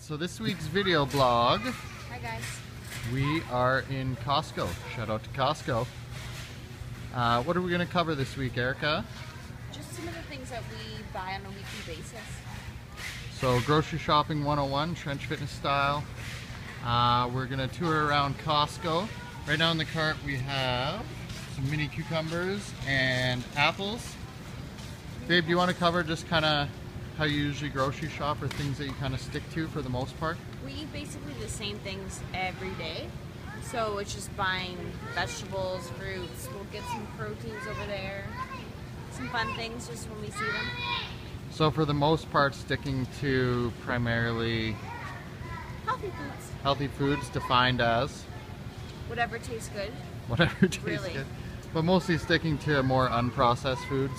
So this week's video blog, Hi guys. we are in Costco. Shout out to Costco. What are we going to cover this week, Erica? Just some of the things that we buy on a weekly basis. So grocery shopping 101, trench fitness style. We're going to tour around Costco. Right now in the cart we have some mini cucumbers and apples. Babe, do you want to cover just kind of how you usually grocery shop or things that you kind of stick to for the most part? We eat basically the same things every day. So it's just buying vegetables, fruits. We'll get some proteins over there. Some fun things just when we see them. So for the most part, sticking to primarily Healthy foods. healthy foods defined as Whatever tastes good. whatever tastes Really. good. But mostly sticking to more unprocessed foods.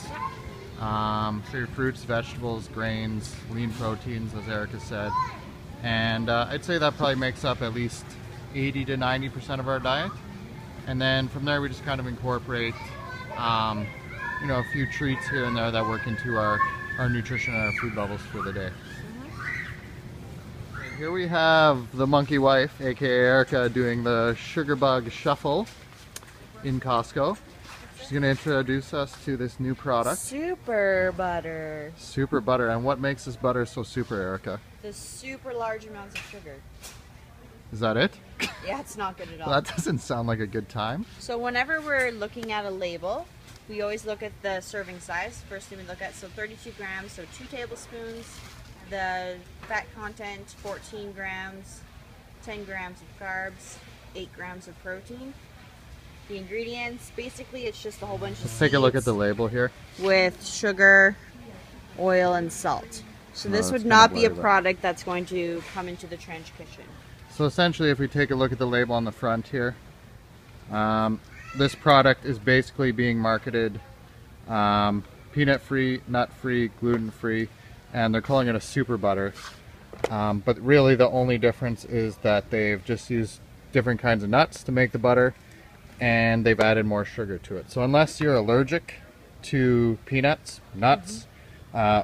So your fruits, vegetables, grains, lean proteins, as Erica said. And I'd say that probably makes up at least 80 to 90% of our diet. And then from there we just kind of incorporate a few treats here and there that work into our nutrition and our food levels for the day. Here we have the monkey wife, aka Erica, doing the sugar bug shuffle in Costco. She's going to introduce us to this new product. Super butter. Super butter. And what makes this butter so super, Erica? The super large amounts of sugar. Is that it? Yeah, it's not good at all. That doesn't sound like a good time. So whenever we're looking at a label, we always look at the serving size. First thing we look at, so 32 grams, so 2 tablespoons. The fat content, 14 grams, 10 grams of carbs, 8 grams of protein. The ingredients, basically it's just a whole bunch of Let's take a look at seeds the label here. with sugar, oil, and salt. So this it's would kinda not be a blurry, but- product that's going to come into the trench kitchen. So essentially, if we take a look at the label on the front here, this product is basically being marketed peanut-free, nut-free, gluten-free, and they're calling it a super butter. But really the only difference is that they've just used different kinds of nuts to make the butter, and they've added more sugar to it. So unless you're allergic to peanuts, nuts,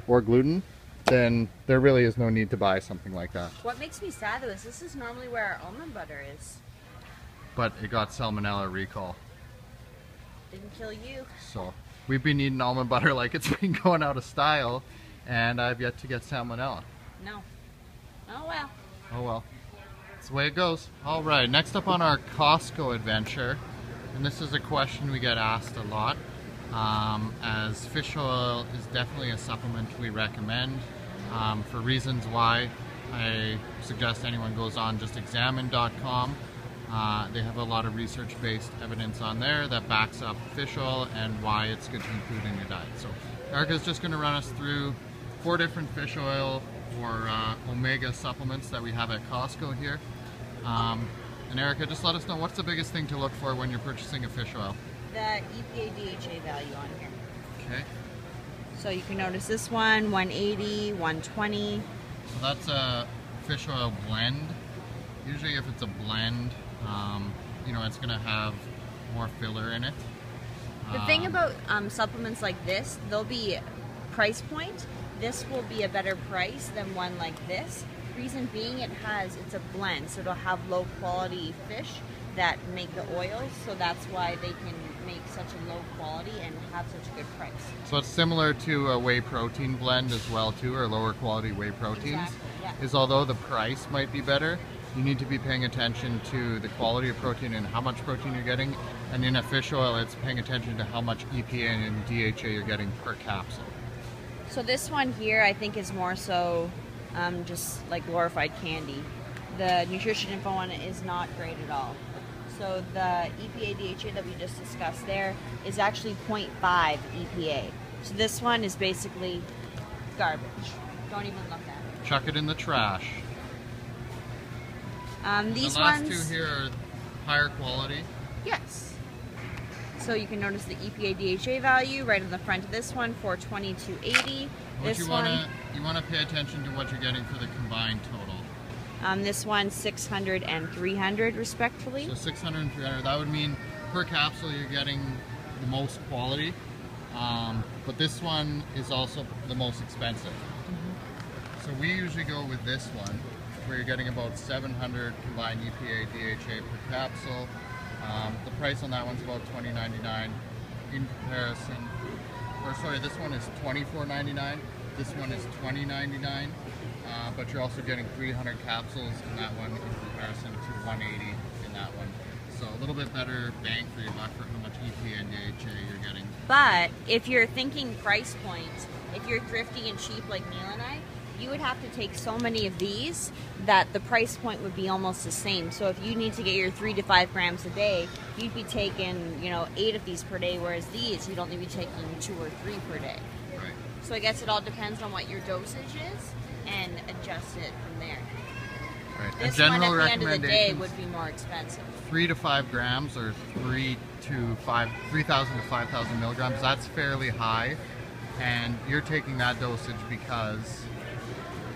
or gluten, then there really is no need to buy something like that. What makes me sad though is this is normally where our almond butter is. But it got salmonella recall. Didn't kill you. So we've been eating almond butter like it's been going out of style, and I've yet to get salmonella. No. Oh well. Oh well. That's the way it goes. Alright, next up on our Costco adventure, and this is a question we get asked a lot, as fish oil is definitely a supplement we recommend. For reasons why, I suggest anyone goes on just examine.com. They have a lot of research-based evidence on there that backs up fish oil and why it's good to include in your diet. So Erica's just going to run us through 4 different fish oil or omega supplements that we have at Costco here. And Erica, just let us know, what's the biggest thing to look for when you're purchasing a fish oil? The EPA DHA value on here. Okay. So you can notice this one, 180, 120. So that's a fish oil blend. Usually if it's a blend, it's going to have more filler in it. The thing about supplements like this, they'll be price point. This will be a better price than one like this. Reason being, it's a blend, so it'll have low quality fish that make the oils, so that's why they can make such a low quality and have such a good price. So it's similar to a whey protein blend as well too, or lower quality whey proteins. Exactly, yeah. Is although the price might be better, you need to be paying attention to the quality of protein and how much protein you're getting. And in a fish oil, it's paying attention to how much EPA and DHA you're getting per capsule. So this one here, I think, is more so just like glorified candy. The nutrition info on it is not great at all. So the EPA DHA that we just discussed there is actually 0.5 EPA. So this one is basically garbage. Don't even look at it. Chuck it in the trash. These the last ones, 2 here are higher quality. yes. So you can notice the EPA DHA value right on the front of this one, 420 to 80. But you want to pay attention to what you're getting for the combined total. This one 600 and 300 respectfully. So 600 and 300, that would mean per capsule you're getting the most quality, but this one is also the most expensive. So we usually go with this one. where you're getting about 700 combined EPA DHA per capsule. The price on that one's about $20.99 in comparison. Or sorry, this one is $24.99. This one is $20.99. But you're also getting 300 capsules in that one in comparison to 180 in that one. So a little bit better bang for your buck for how much EPA and DHA you're getting. But if you're thinking price points, if you're thrifty and cheap like Neil and I, you would have to take so many of these that the price point would be almost the same. So if you need to get your 3 to 5 grams a day, you'd be taking, 8 of these per day, whereas these, you'd only be taking 2 or 3 per day. Right. So I guess it all depends on what your dosage is and adjust it from there. Right. This general one at the end of the day recommendations, would be more expensive. 3 to 5 grams or 3,000 to 5,000 milligrams. That's fairly high, and you're taking that dosage because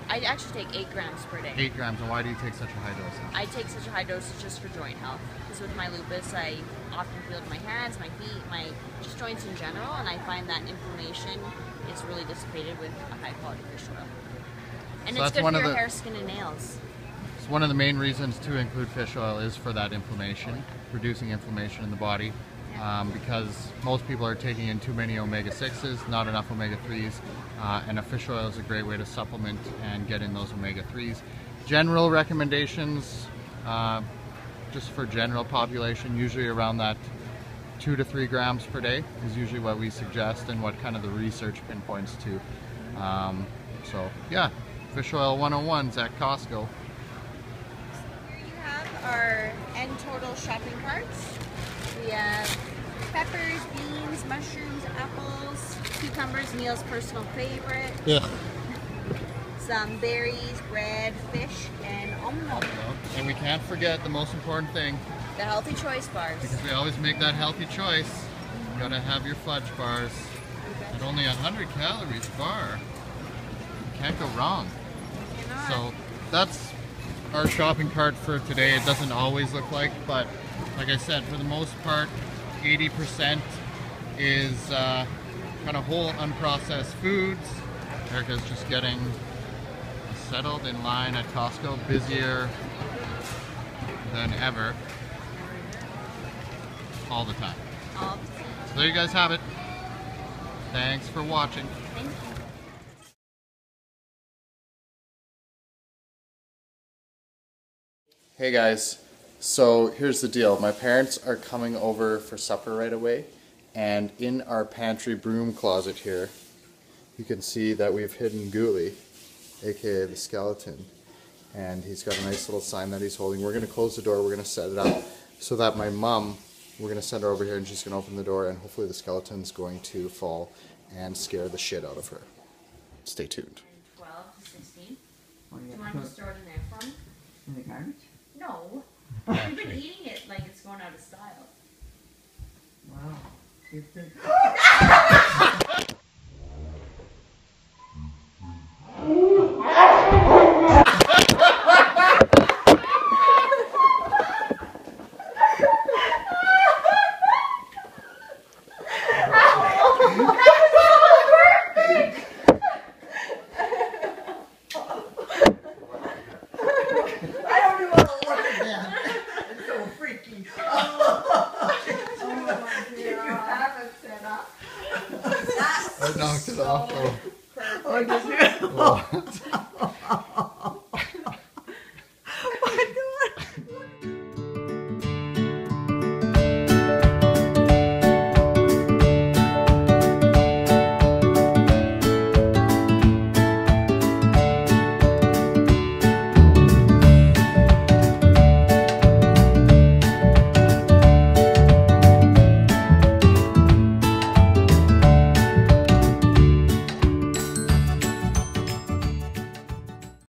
I actually take 8 grams per day. 8 grams. And why do you take such a high dose? I take such a high dosage just for joint health. Because with my lupus, I often feel it in my hands, my feet, my just joints in general, and I find that inflammation is really dissipated with a high quality fish oil. And So it's that's good one for of your the- hair, skin, and nails. So one of the main reasons to include fish oil is for that inflammation, reducing inflammation in the body, because most people are taking in too many omega-6s, not enough omega-3s, and a fish oil is a great way to supplement and get in those omega-3s. General recommendations, just for general population, usually around that 2 to 3 grams per day is usually what we suggest and what kind of the research pinpoints to. So yeah, fish oil 101s at Costco. Here you have our end total shopping carts. We have peppers, beans, mushrooms, apples, cucumbers, Neil's personal favorite. Yeah. Some berries, bread, fish, and almond milk. And we can't forget the most important thing, The healthy choice bars. because we always make that healthy choice. You gotta have your fudge bars at only 100 calories bar. You can't go wrong. So that's our shopping cart for today. It doesn't always look like, but like I said, for the most part, 80% is kind of whole unprocessed foods. Erica's just getting settled in line at Costco, busier than ever, all the time. All the same. So there you guys have it. Thanks for watching. Thank you. Hey guys, so here's the deal. My parents are coming over for supper right away, and in our pantry broom closet here, you can see that we've hidden Ghoulie, aka the skeleton, and he's got a nice little sign that he's holding. We're going to close the door, we're going to set it up so that my mom, we're going to send her over here and she's going to open the door, and hopefully the skeleton's going to fall and scare the shit out of her. Stay tuned. 12 to 16. Oh, Do yeah. you want to just throw it in there for me? In the garbage? No. We've been eating it like it's going out of style. Wow. It's been... I don't even want to look at that. It's so freaky. Oh, you have it set up. I knocked it off. Oh, did you? Oh.